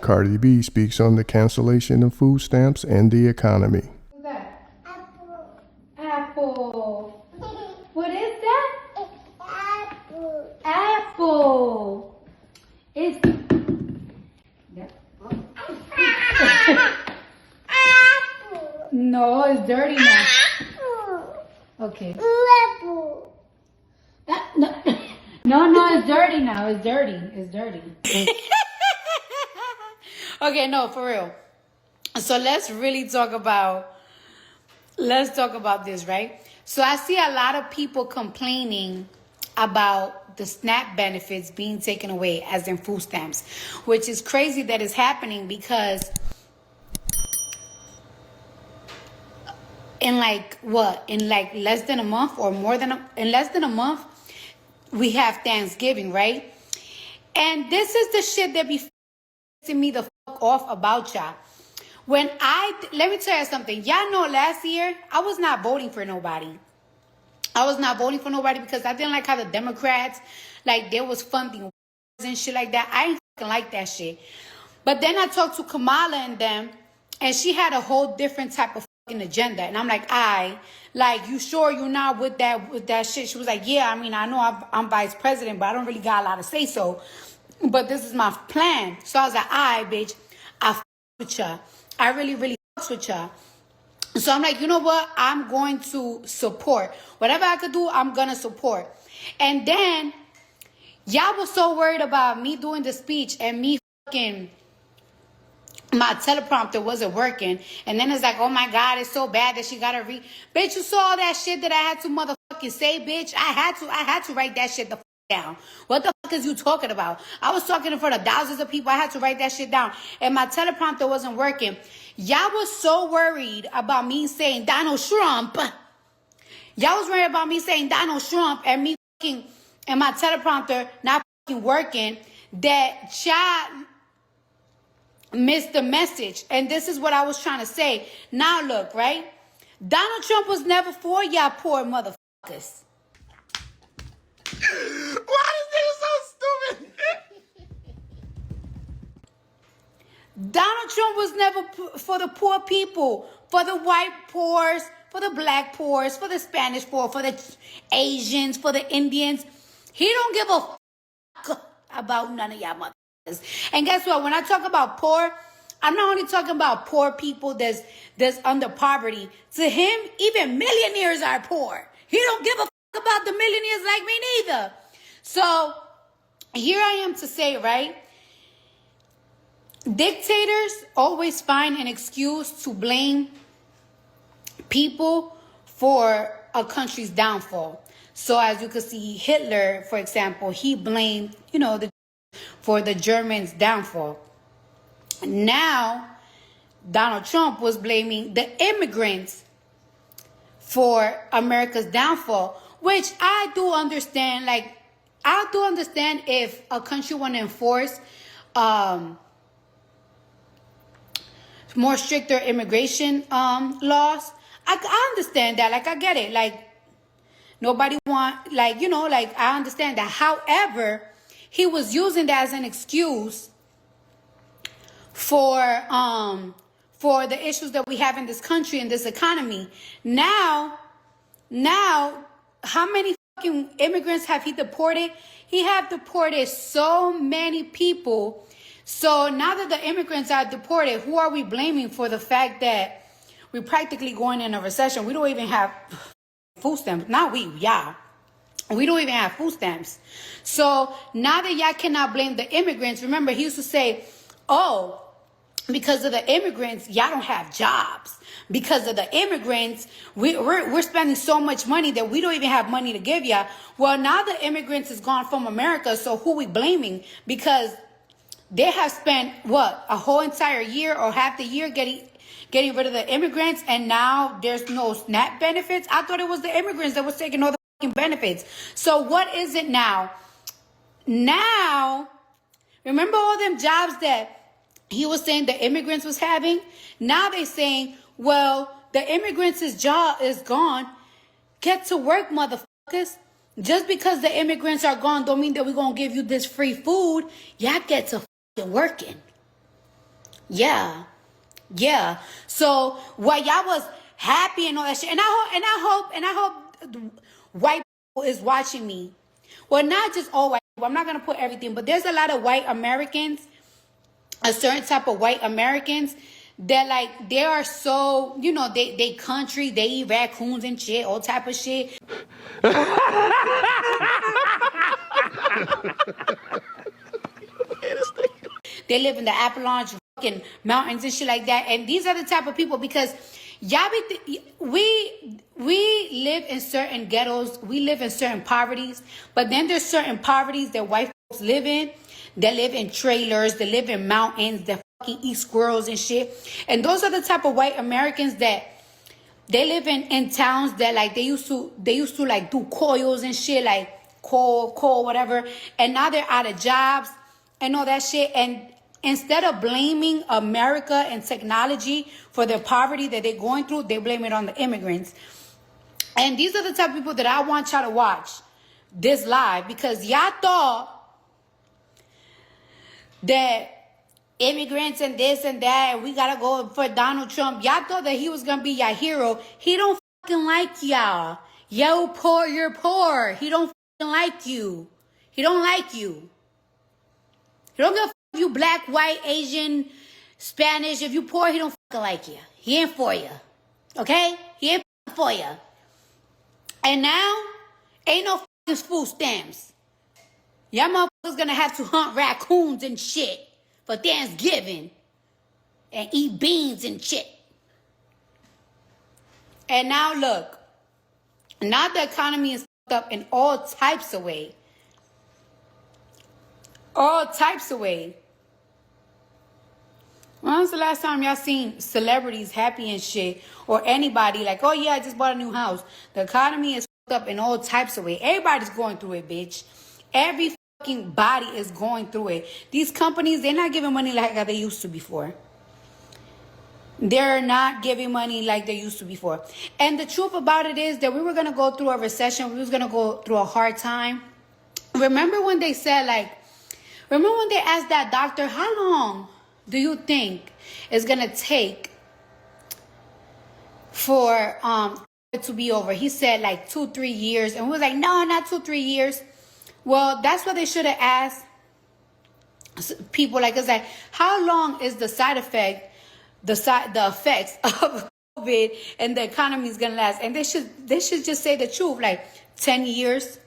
Cardi B speaks on the cancellation of food stamps and the economy. What's that? Apple. Apple. What is that? Apple. Apple. It's... No, it's dirty now. Okay. No, it's dirty now. It's dirty. It's dirty. Okay, no, for real. So let's talk about this, right? So I see a lot of people complaining about the SNAP benefits being taken away, as in food stamps, which is crazy that it's happening because in less than a month or more than in less than a month, we have Thanksgiving, right? And this is the shit that be to me the fuck off about y'all. Let me tell you something. Y'all know last year, I was not voting for nobody. I was not voting for nobody because I didn't like how the Democrats, like, there was funding and shit like that. I ain't fucking like that shit. But then I talked to Kamala and them, and she had a whole different type of fucking agenda. And I'm like, you sure you're not with that shit? She was like, yeah, I mean, I know I'm vice president, but I don't really got a lot to say so. But this is my plan. So I was like, bitch, I fuck with y'all. I really, really fuck with y'all. So I'm like, you know what? I'm going to support. Whatever I could do, I'm going to support. And then y'all was so worried about me doing the speech and me fucking, my teleprompter wasn't working. And then it's like, oh my God, it's so bad that she got to read. Bitch, you saw all that shit that I had to motherfucking say, bitch. I had to write that shit the fuck down. What the fuck is you talking about? I was talking in front of thousands of people. I had to write that shit down. And my teleprompter wasn't working. Y'all was so worried about me saying Donald Trump. Y'all was worried about me saying Donald Trump and me fucking, and my teleprompter not fucking working, that y'all missed the message. And this is what I was trying to say. Now look, right? Donald Trump was never for y'all poor motherfuckers. Why is this so stupid? Donald Trump was never for the poor people, for the white poors, for the black poors, for the Spanish poor, for the Asians, for the Indians. He don't give a fuck about none of y'all motherfuckers. And guess what? When I talk about poor, I'm not only talking about poor people that's under poverty. To him, even millionaires are poor. He don't give a fuck about the millionaires like me neither. So here I am to say, right? Dictators always find an excuse to blame people for a country's downfall. So as you can see, Hitler, for example, he blamed, for the Germans' downfall. Now, Donald Trump was blaming the immigrants for America's downfall, which I do understand. Like, I do understand if a country want to enforce more stricter immigration laws. I understand that. Like, I get it. Like, nobody want, I understand that. However, he was using that as an excuse for the issues that we have in this country and this economy. Now, how many fucking immigrants have he deported? He have deported so many people. So now that the immigrants are deported, who are we blaming for the fact that we're practically going in a recession? We don't even have food stamps. Not we, y'all. We don't even have food stamps. So now that y'all cannot blame the immigrants, remember he used to say, oh, because of the immigrants, y'all don't have jobs. Because of the immigrants, we're spending so much money that we don't even have money to give y'all. Well, now the immigrants is gone from America, so who we blaming? Because they have spent, a whole entire year or half the year getting rid of the immigrants, and now there's no SNAP benefits? I thought it was the immigrants that was taking all the fucking benefits. So what is it now? Now, remember all them jobs that he was saying the immigrants was having? Now they saying, well, the immigrants' job is gone. Get to work, motherfuckers. Just because the immigrants are gone don't mean that we're going to give you this free food. Y'all get to fucking working. Yeah. Yeah. So while y'all was happy and all that shit, and I hope white people is watching me. Well, not just all white people. I'm not gonna put everything, but there's a lot of white Americans, a certain type of white Americans that like they are so, you know, they country, they eat raccoons and shit, all type of shit. They live in the Appalachian fucking mountains and shit like that. And these are the type of people, because y'all we live in certain ghettos, we live in certain poverties, but then there's certain poverties that white folks live in. They live in trailers, they live in mountains, they fucking eat squirrels and shit. And those are the type of white Americans that they live in towns that like they used to like do coils and shit, like coal, whatever. And now they're out of jobs and all that shit. And instead of blaming America and technology for the poverty that they're going through, they blame it on the immigrants. And these are the type of people that I want y'all to watch this live, because y'all thought that immigrants and this and that, and we gotta go for Donald Trump. Y'all thought that he was gonna be your hero. He don't fucking like y'all. Yo, poor, you're poor. He don't fucking like you. He don't like you. He don't give a fuck if you black, white, Asian, Spanish. If you poor, he don't fucking like you. He ain't for you. Okay? He ain't for you. And now, ain't no fucking food stamps. Y'all motherfuckers gonna have to hunt raccoons and shit for Thanksgiving and eat beans and shit. And now look, now the economy is fucked up in all types of ways. All types of ways. When was the last time y'all seen celebrities happy and shit? Or anybody like, oh yeah, I just bought a new house. The economy is fucked up in all types of ways. Everybody's going through it, bitch. Every fucking body is going through it. These companies, they're not giving money like how they used to before. They're not giving money like they used to before. And the truth about it is that we were going to go through a recession. We was going to go through a hard time. Remember when they said remember when they asked that doctor, how long do you think it's going to take for it to be over? He said like 2-3 years. And we was like, no, not 2-3 years. Well, that's what they should have asked people like us. Like, how long is the side effect, the effects of COVID and the economy is gonna last? And they should just say the truth, like 10 years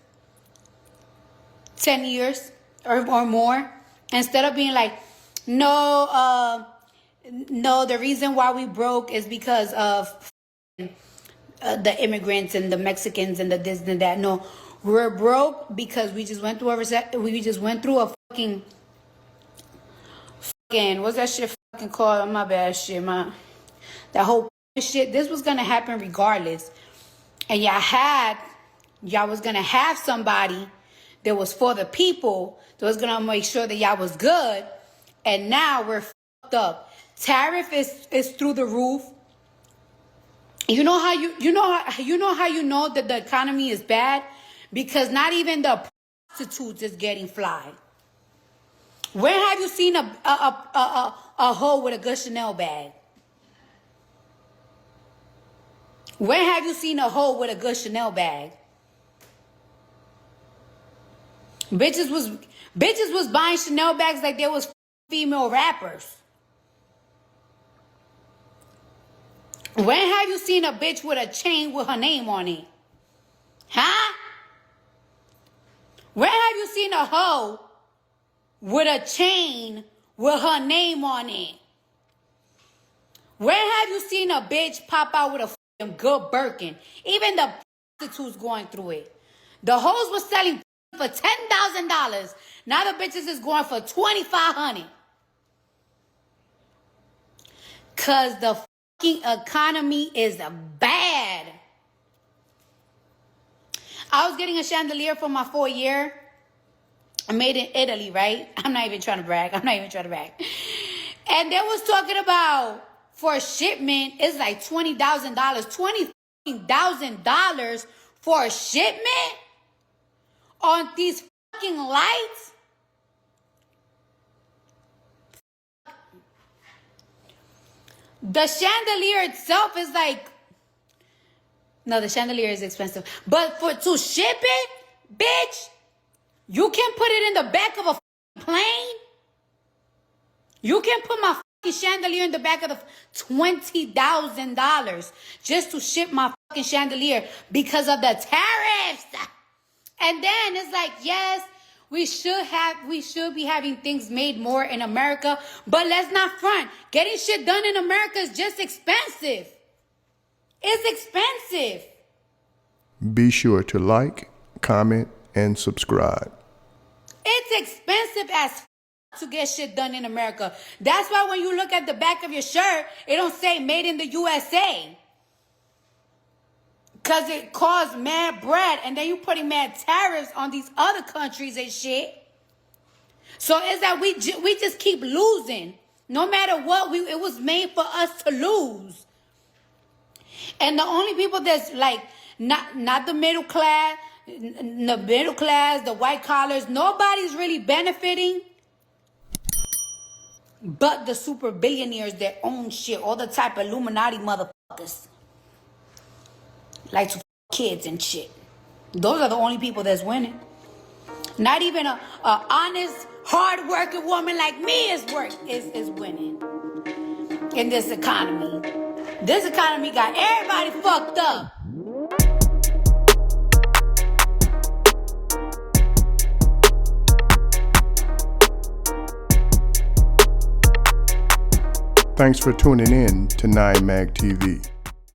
or more, instead of being like, no, the reason why we broke is because of the immigrants and the Mexicans and the this and that. No. We're broke because we just went through a fucking what's that shit fucking called? My bad shit, that whole shit. This was gonna happen regardless. And y'all was gonna have somebody that was for the people, that was gonna make sure that y'all was good. And now we're fucked up. Tariff is through the roof. You know how you know that the economy is bad? Because not even the prostitutes is getting fly. Where have you seen a hoe with a good Chanel bag? Where have you seen a hoe with a good Chanel bag? Bitches was buying Chanel bags like they was female rappers. When have you seen a bitch with a chain with her name on it? Huh? Where have you seen a hoe with a chain with her name on it? Where have you seen a bitch pop out with a fucking good Birkin? Even the prostitutes going through it. The hoes was selling for $10,000. Now the bitches is going for $2,500. Cause the fucking economy is bad. I was getting a chandelier for my 4th year. I made it in Italy, right? I'm not even trying to brag. And they was talking about for a shipment, it's like $20,000. $20,000 for a shipment on these fucking lights? The chandelier itself is like, no, the chandelier is expensive. But to ship it, bitch, you can put it in the back of a plane. You can put my fucking chandelier in the back of the $20,000 just to ship my fucking chandelier because of the tariffs. And then it's like, yes, we should be having things made more in America, but let's not front. Getting shit done in America is just expensive. It's expensive. Be sure to like, comment, and subscribe. It's expensive as to get shit done in America. That's why when you look at the back of your shirt, it don't say made in the USA. Because it costs mad bread, and then you putting mad tariffs on these other countries and shit. So it's that we just keep losing. No matter what, it was made for us to lose. And the only people that's like, not the middle class, the white collars, nobody's really benefiting but the super billionaires that own shit, all the type of Illuminati motherfuckers. Like to kids and shit. Those are the only people that's winning. Not even a honest, hard-working woman like me is winning in this economy. This economy got everybody fucked up. Thanks for tuning in to 9 Mag TV.